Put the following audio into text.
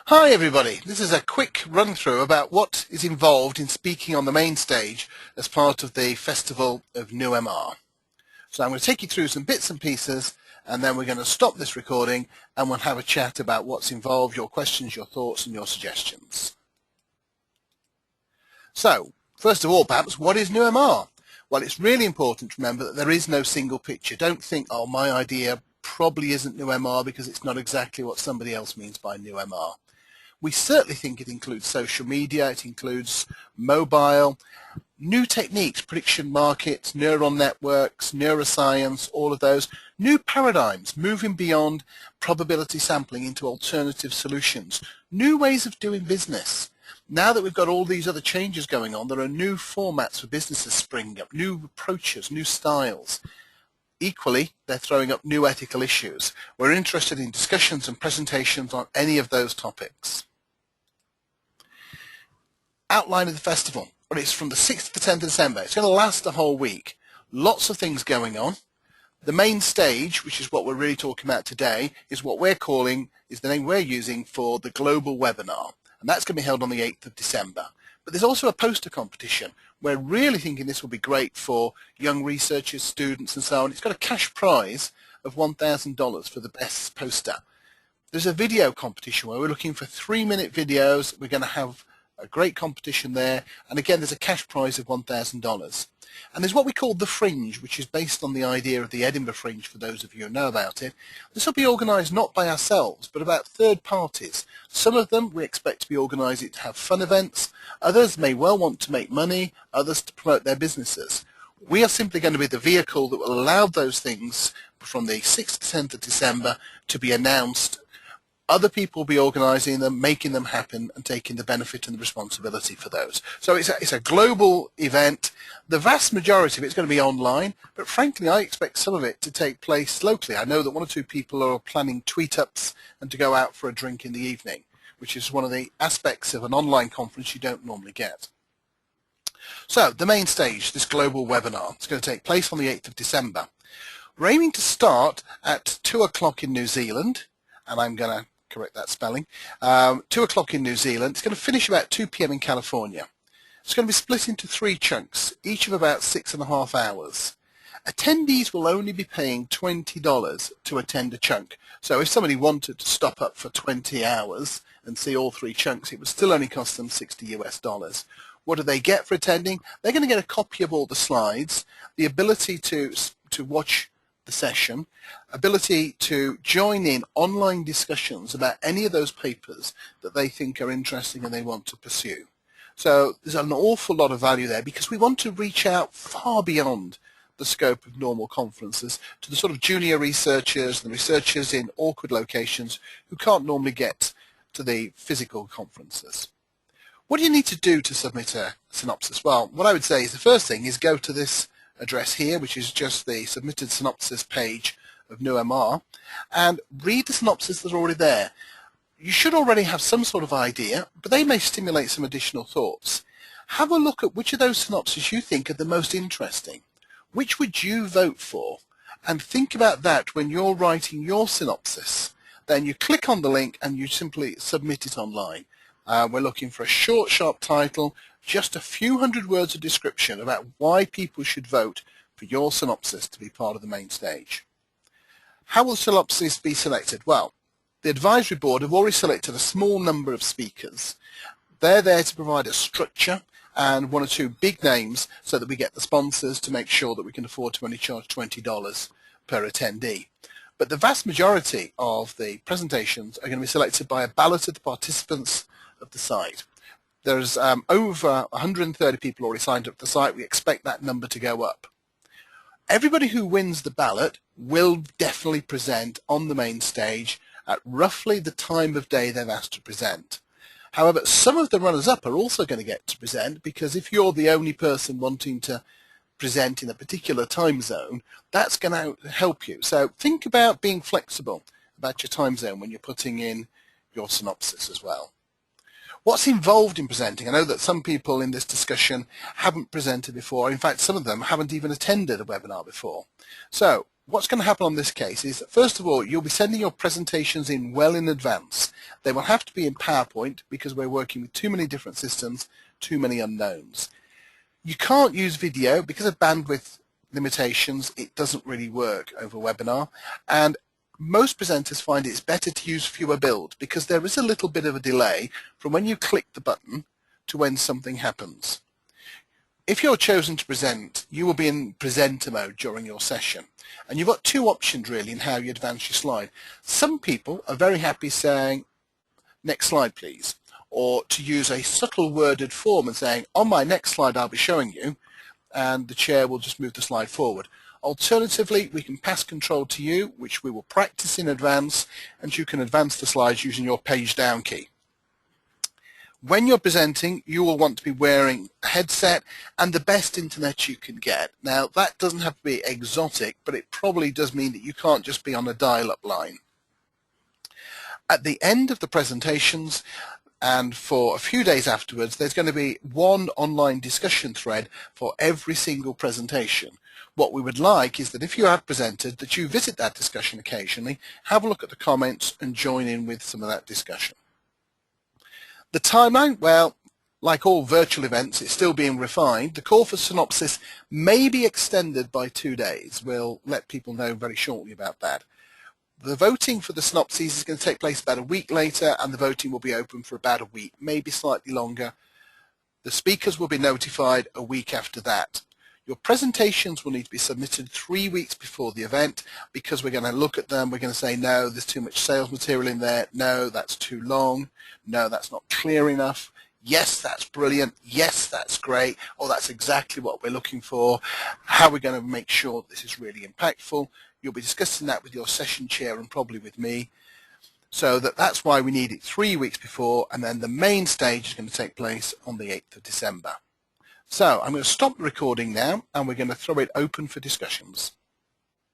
Hi everybody, this is a quick run through about what is involved in speaking on the main stage as part of the Festival of NewMR. So I'm going to take you through some bits and pieces and then we're going to stop this recording and we'll have a chat about what's involved, your questions, your thoughts and your suggestions. So first of all, perhaps, what is NewMR? Well, it's really important to remember that there is no single picture. Don't think, oh, my idea probably isn't NewMR because it's not exactly what somebody else means by NewMR. We certainly think it includes social media, it includes mobile, new techniques, prediction markets, neural networks, neuroscience, all of those, new paradigms, moving beyond probability sampling into alternative solutions, new ways of doing business. Now that we've got all these other changes going on, there are new formats for businesses springing up, new approaches, new styles. Equally, they're throwing up new ethical issues. We're interested in discussions and presentations on any of those topics. Outline of the festival. Well, it's from the 6th to 10th of December. It's going to last a whole week. Lots of things going on. The main stage, which is what we're really talking about today, is what we're calling, is the name we're using for the global webinar. And that's going to be held on the 8th of December. But there's also a poster competition. We're really thinking this will be great for young researchers, students and so on. It's got a cash prize of $1,000 for the best poster. There's a video competition where we're looking for 3-minute videos. We're going to have a great competition there. And again, there's a cash prize of $1,000. And there's what we call the Fringe, which is based on the idea of the Edinburgh Fringe, for those of you who know about it. This will be organised not by ourselves, but about third parties. Some of them we expect to be organising to have fun events. Others may well want to make money, others to promote their businesses. We are simply going to be the vehicle that will allow those things from the 6th to 10th of December to be announced. Other people will be organising them, making them happen and taking the benefit and the responsibility for those. So it's a global event. The vast majority of it's going to be online, but frankly I expect some of it to take place locally. I know that 1 or 2 people are planning tweet-ups and to go out for a drink in the evening, which is one of the aspects of an online conference you don't normally get. So the main stage, this global webinar, it's going to take place on the 8th of December. We're aiming to start at 2 o'clock in New Zealand, and I'm going to correct that spelling, 2 o'clock in New Zealand. It's going to finish about 2 p.m. in California. It's going to be split into 3 chunks, each of about 6.5 hours. Attendees will only be paying $20 to attend a chunk. So if somebody wanted to stop up for 20 hours and see all 3 chunks, it would still only cost them $60. What do they get for attending? They're going to get a copy of all the slides, the ability to watch the session, ability to join in online discussions about any of those papers that they think are interesting and they want to pursue. So there's an awful lot of value there because we want to reach out far beyond the scope of normal conferences to the sort of junior researchers and researchers in awkward locations who can't normally get to the physical conferences. What do you need to do to submit a synopsis? Well, what I would say is the first thing is go to this address here, which is just the submitted synopsis page of NewMR, and read the synopses that are already there. You should already have some sort of idea, but they may stimulate some additional thoughts. Have a look at which of those synopses you think are the most interesting. Which would you vote for? And think about that when you're writing your synopsis. Then you click on the link and you simply submit it online. We're looking for a short, sharp title, just a few hundred words of description about why people should vote for your synopsis to be part of the main stage. How will synopsis be selected? Well, the advisory board have already selected a small number of speakers. They're there to provide a structure and 1 or 2 big names so that we get the sponsors to make sure that we can afford to only charge $20 per attendee. But the vast majority of the presentations are going to be selected by a ballot of the participants of the site. There's over 130 people already signed up to the site. We expect that number to go up. Everybody who wins the ballot will definitely present on the main stage at roughly the time of day they've asked to present. However, some of the runners-up are also going to get to present because if you're the only person wanting to present in a particular time zone, that's going to help you. So think about being flexible about your time zone when you're putting in your synopsis as well. What's involved in presenting? I know that some people in this discussion haven't presented before. In fact, some of them haven't even attended a webinar before. So what's going to happen on this case is, first of all, you'll be sending your presentations in well in advance. They will have to be in PowerPoint because we're working with too many different systems, too many unknowns. You can't use video because of bandwidth limitations. It doesn't really work over webinar, and most presenters find it's better to use fewer builds because there is a little bit of a delay from when you click the button to when something happens. If you're chosen to present, you will be in presenter mode during your session. And you've got two options really in how you advance your slide. Some people are very happy saying, next slide please, or to use a subtle worded form and saying, on my next slide I'll be showing you, and the chair will just move the slide forward. Alternatively, we can pass control to you, which we will practice in advance, and you can advance the slides using your page down key. When you're presenting, you will want to be wearing a headset and the best internet you can get. Now, that doesn't have to be exotic, but it probably does mean that you can't just be on a dial-up line. At the end of the presentations, and for a few days afterwards, there's going to be one online discussion thread for every single presentation. What we would like is that if you have presented, that you visit that discussion occasionally, have a look at the comments and join in with some of that discussion. The timeline, well, like all virtual events, it's still being refined. The call for Synopses may be extended by 2 days. We'll let people know very shortly about that. The voting for the Synopses is going to take place about a week later, and the voting will be open for about a week, maybe slightly longer. The speakers will be notified a week after that. Your presentations will need to be submitted 3 weeks before the event because we're going to look at them. We're going to say, no, there's too much sales material in there. No, that's too long. No, that's not clear enough. Yes, that's brilliant. Yes, that's great. Or that's exactly what we're looking for. How are we going to make sure this is really impactful? You'll be discussing that with your session chair and probably with me. So that's why we need it 3 weeks before, and then the main stage is going to take place on the 8th of December. So I'm going to stop the recording now, and we're going to throw it open for discussions.